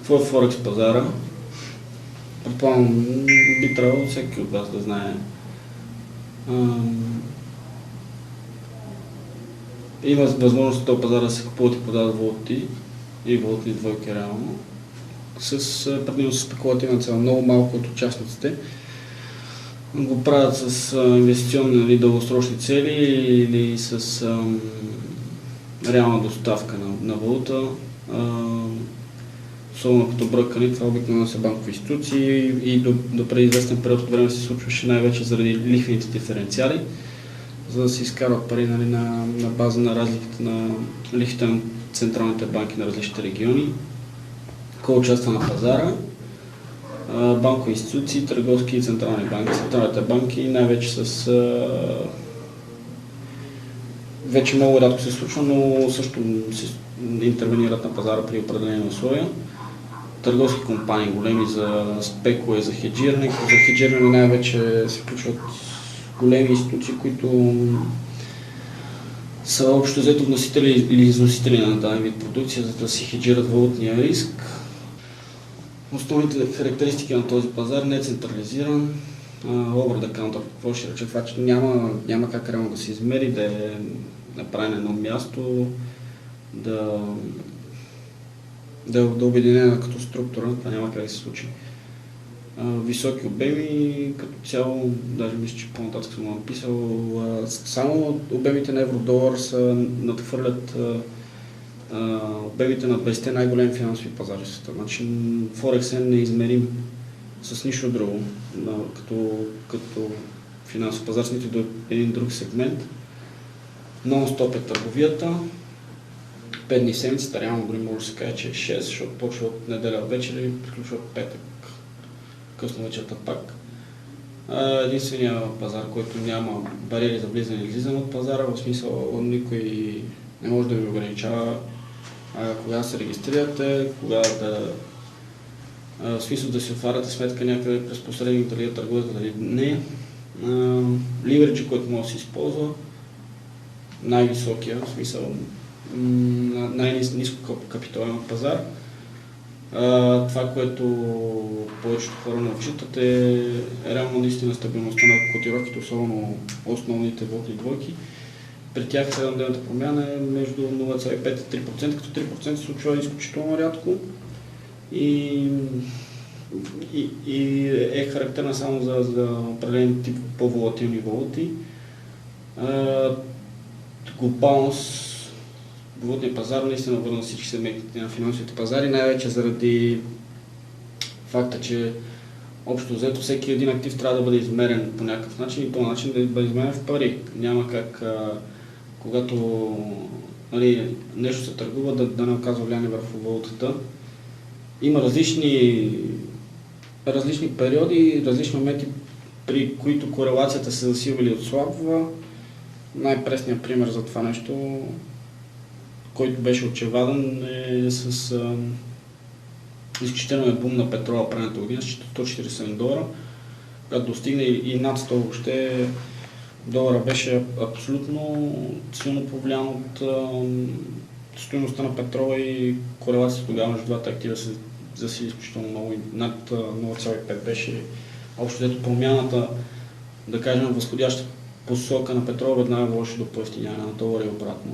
Какво е Форекс пазара? Предполагам, би трябвало всеки от вас да знае. Има възможност от този пазар да се купуват и продават валути и валутни двойки реално. Предимно с спекулативна цел. Много малко от участниците го правят с инвестиционни или дългосрочни цели или с реална доставка на валута. Особено като бройкани, това обикновено са банкови институции и до преди известен период от време се случваше най-вече заради лихвените диференциали, за да се изкарват пари на база на разликите на лихвите на централните банки на различните региони. Кой участва на пазара? Банкови институции, търговски и централни банки. Централните банки най-вече вече много рядко се случва, но също се интервенират на пазара при определени условия. Търговски компании, големи за спекула и за хеджиране. За хеджиране най-вече се включват големи институции, които са общо взето вносители или износители на даден вид продукция, за да си хеджират валутния риск. Основните характеристики на този пазар не е централизиран. Over the counter, какво ще рече това, че няма как реално да се измери, да е направен на едно място, да е обединена като структура, това няма как да се случи. Високи обеми, като цяло, даже мисля, че по-нататък съм написал, само обемите на евро-долар надхвърлят обемите на 20 най-големи финансови пазари в света. Значи Форекс е неизмерим с нищо друго, като финансов пазар, с нито до един друг сегмент. Нон-стоп е търговията. 5 дни в седмицата, реално дори може да се каже, че е 6, защото почва от неделя вечер и приключва от петък, късно вечерта пак. Единствения пазар, който няма бариери за влизане и излизане от пазара, в смисъл никой не може да ви ограничава кога се регистрирате, кога в смисъл да си отваряте сметка някъде през посредник, дали да търгувате, дали не. Ливериджа, който може да се използва, най-високия, в смисъл най-ниско капитален пазар. Това, което повечето хора не отчитат е реално наистина стабилността на котировките, особено основните валутни двойки. При тях среднодневната промяна е между 0,5 и 3%, като 3% се случва изключително рядко и е характерна само за определен тип по-волатилни валути. Глобално валутния пазар наистина върна всички сегменти на финансовите пазари, най-вече заради факта, че общо взето всеки един актив трябва да бъде измерен по някакъв начин и този начин да бъде измерен в пари. Няма как, когато нещо се търгува, да не оказва влияние върху валутата. Има различни периоди, различни моменти, при които корелацията се засилва или отслабва. Най-пресният пример за това нещо, който беше очеваден, е с изключително бум на петрола предната година с $147, когато достигне и над 100 въобще. Долара беше абсолютно силно повлиян от стойността на петрола и корелацията тогава между двата актива се засили изключително много и над 0,5 беше общо взето промяната, да кажем, възходяща посока на петрола веднага водеше до поевтиняване на долара и обратно.